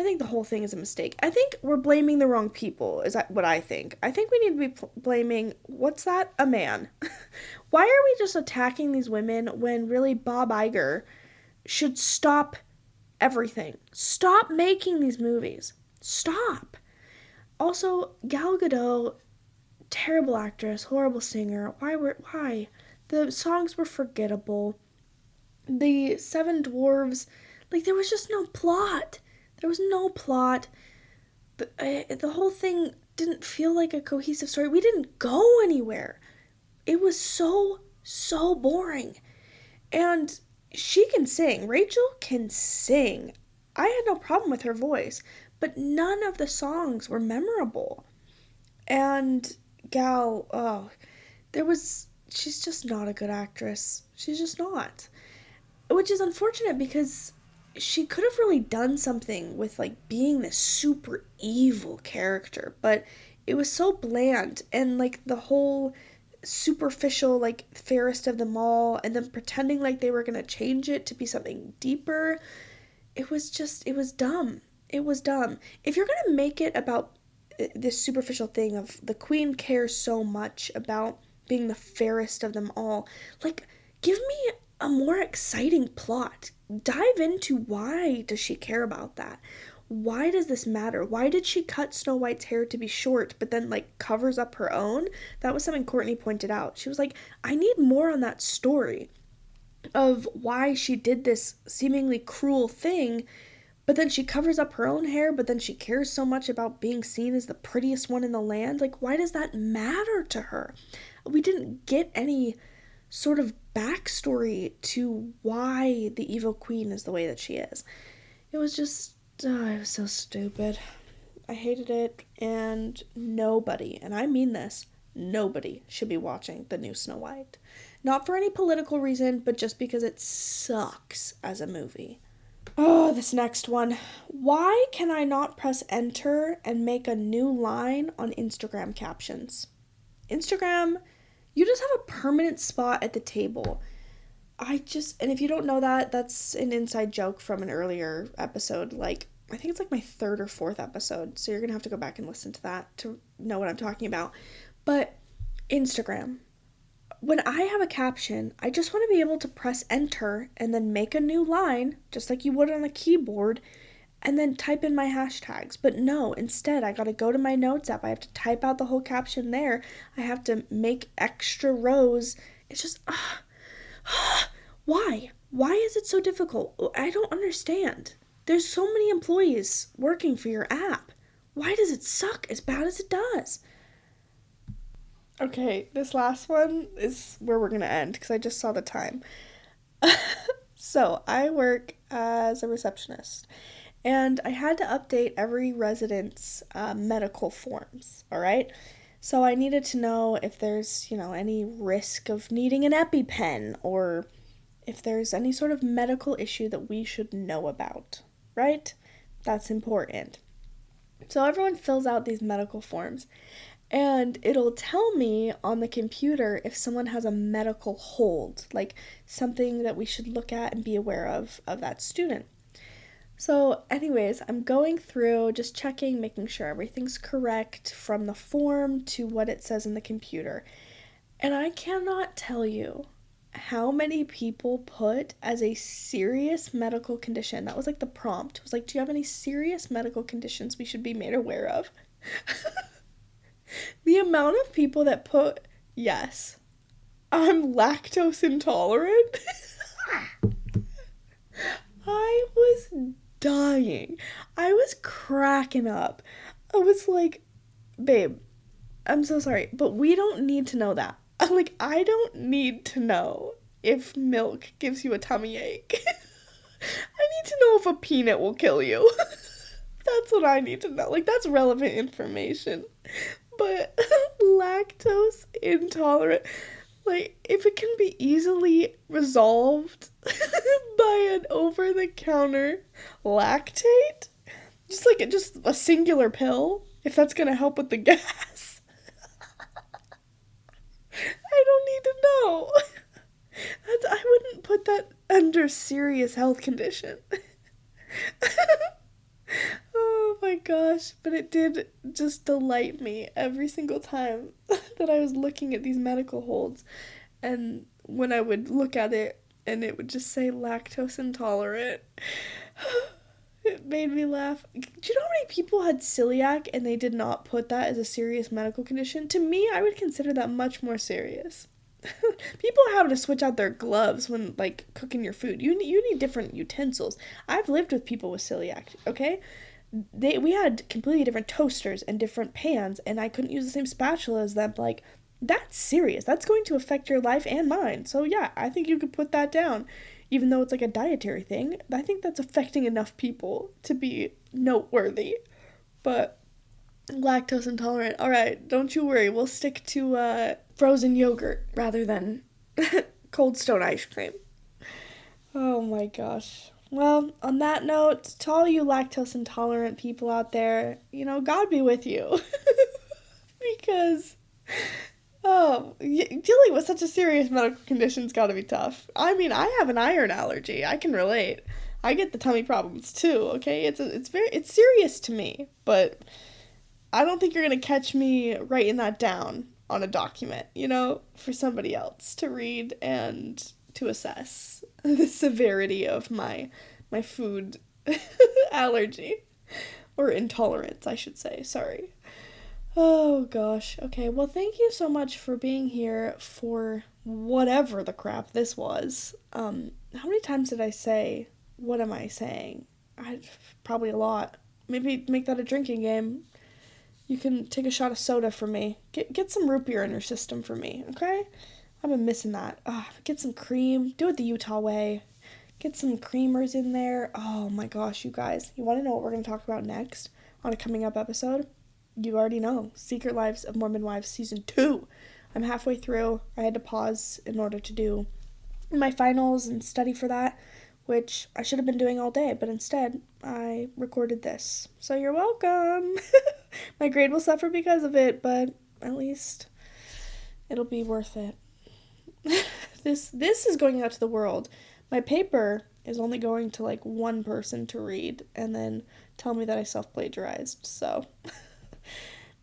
think the whole thing is a mistake. I think we're blaming the wrong people, is that what I think. I think we need to be blaming, what's that? A man. Why are we just attacking these women when really Bob Iger should stop everything? Stop making these movies. Stop. Also, Gal Gadot, terrible actress, horrible singer. Why? The songs were forgettable. The Seven Dwarves, like, there was just no plot. There was no plot. The whole thing didn't feel like a cohesive story. We didn't go anywhere. It was so boring. And she can sing. Rachel can sing. I had no problem with her voice, but none of the songs were memorable. And Gal, she's just not a good actress. She's just not. Which is unfortunate because she could have really done something with like being this super evil character, but it was so bland, and like the whole superficial, like, fairest of them all, and then pretending like they were gonna change it to be something deeper. It was dumb. It was dumb. If you're gonna make it about this superficial thing of the queen cares so much about being the fairest of them all, like, give me a more exciting plot. Dive into why does she care about that? Why does this matter? Why did she cut Snow White's hair to be short but then like covers up her own? That was something Courtney pointed out. She was like, I need more on that story of why she did this seemingly cruel thing, but then she covers up her own hair, but then she cares so much about being seen as the prettiest one in the land. Like, why does that matter to her? We didn't get any sort of backstory to why the evil queen is the way that she is. It was just, it was so stupid. I hated it, and nobody, and I mean this, nobody should be watching the new Snow White. Not for any political reason, but just because it sucks as a movie. Oh, this next one. Why can I not press enter and make a new line on Instagram captions? Instagram, you just have a permanent spot at the table. And if you don't know that, that's an inside joke from an earlier episode. Like, I think it's like my third or fourth episode. So you're going to have to go back and listen to that to know what I'm talking about. But Instagram, when I have a caption, I just want to be able to press enter and then make a new line, just like you would on a keyboard, and then type in my hashtags. But no, instead, I gotta go to my notes app. I have to type out the whole caption there. I have to make extra rows. It's just, why? Why is it so difficult? I don't understand. There's so many employees working for your app. Why does it suck as bad as it does? Okay, this last one is where we're gonna end because I just saw the time. So, I work as a receptionist, and I had to update every resident's medical forms, all right? So, I needed to know if there's, any risk of needing an EpiPen or if there's any sort of medical issue that we should know about, right? That's important. So, everyone fills out these medical forms, and it'll tell me on the computer if someone has a medical hold, like something that we should look at and be aware of that student. So, anyways, I'm going through, just checking, making sure everything's correct from the form to what it says in the computer. And I cannot tell you how many people put as a serious medical condition. That was like the prompt. It was like, do you have any serious medical conditions we should be made aware of? The amount of people that put, yes, I'm lactose intolerant. I was dying. I was cracking up. I was like, babe, I'm so sorry, but we don't need to know that. I'm like, I don't need to know if milk gives you a tummy ache. I need to know if a peanut will kill you. That's what I need to know. Like, that's relevant information. But lactose intolerant, like, if it can be easily resolved by an over-the-counter lactate, just a singular pill, if that's gonna help with the gas, I don't need to know. I wouldn't put that under serious health condition. Oh my gosh, but it did just delight me every single time that I was looking at these medical holds. And when I would look at it and it would just say lactose intolerant, it made me laugh. Do you know how many people had celiac and they did not put that as a serious medical condition? To me, I would consider that much more serious. People are having to switch out their gloves when, like, cooking your food. You need different utensils. I've lived with people with celiac, okay? We had completely different toasters and different pans, and I couldn't use the same spatula as them. Like, that's serious. That's going to affect your life and mine. So yeah, I think you could put that down. Even though it's like a dietary thing, I think that's affecting enough people to be noteworthy. But lactose intolerant. All right, don't you worry. We'll stick to frozen yogurt rather than Cold Stone ice cream. Oh my gosh. Well, on that note, to all you lactose intolerant people out there, God be with you. Because, dealing with such a serious medical condition's gotta be tough. I mean, I have an iron allergy. I can relate. I get the tummy problems too, okay? It's serious to me, but I don't think you're gonna catch me writing that down on a document, for somebody else to read and to assess the severity of my food allergy or intolerance, I should say. Sorry. Oh gosh. Okay. Well, thank you so much for being here for whatever the crap this was. How many times did I say what am I saying? Probably a lot. Maybe make that a drinking game. You can take a shot of soda for me. Get some root beer in your system for me, okay? I've been missing that. Get some cream. Do it the Utah way. Get some creamers in there. Oh my gosh, you guys. You want to know what we're going to talk about next on a coming up episode? You already know. Secret Lives of Mormon Wives Season 2. I'm halfway through. I had to pause in order to do my finals and study for that, which I should have been doing all day, but instead I recorded this. So you're welcome. My grade will suffer because of it, but at least it'll be worth it. This is going out to the world. My paper is only going to like one person to read and then tell me that I self-plagiarized. So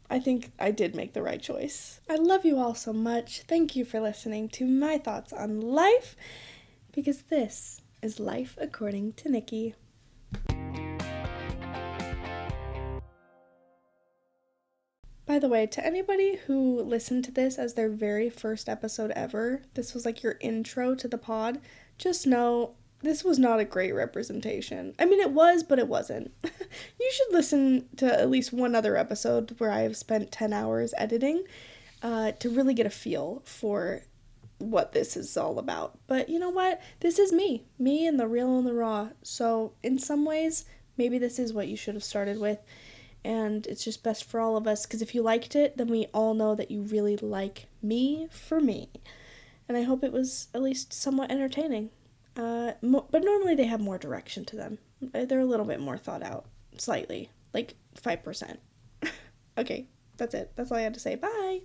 I think I did make the right choice. I love you all so much. Thank you for listening to my thoughts on life, because this is Life According to Nikki. By the way, to anybody who listened to this as their very first episode ever, this was like your intro to the pod, just know this was not a great representation. I mean, it was, but it wasn't. You should listen to at least one other episode where I have spent 10 hours editing to really get a feel for what this is all about. But you know what? This is me and the real and the raw. So in some ways, maybe this is what you should have started with. And it's just best for all of us, because if you liked it, then we all know that you really like me for me. And I hope it was at least somewhat entertaining. But normally they have more direction to them. They're a little bit more thought out, slightly, like 5%. Okay, that's it. That's all I had to say. Bye!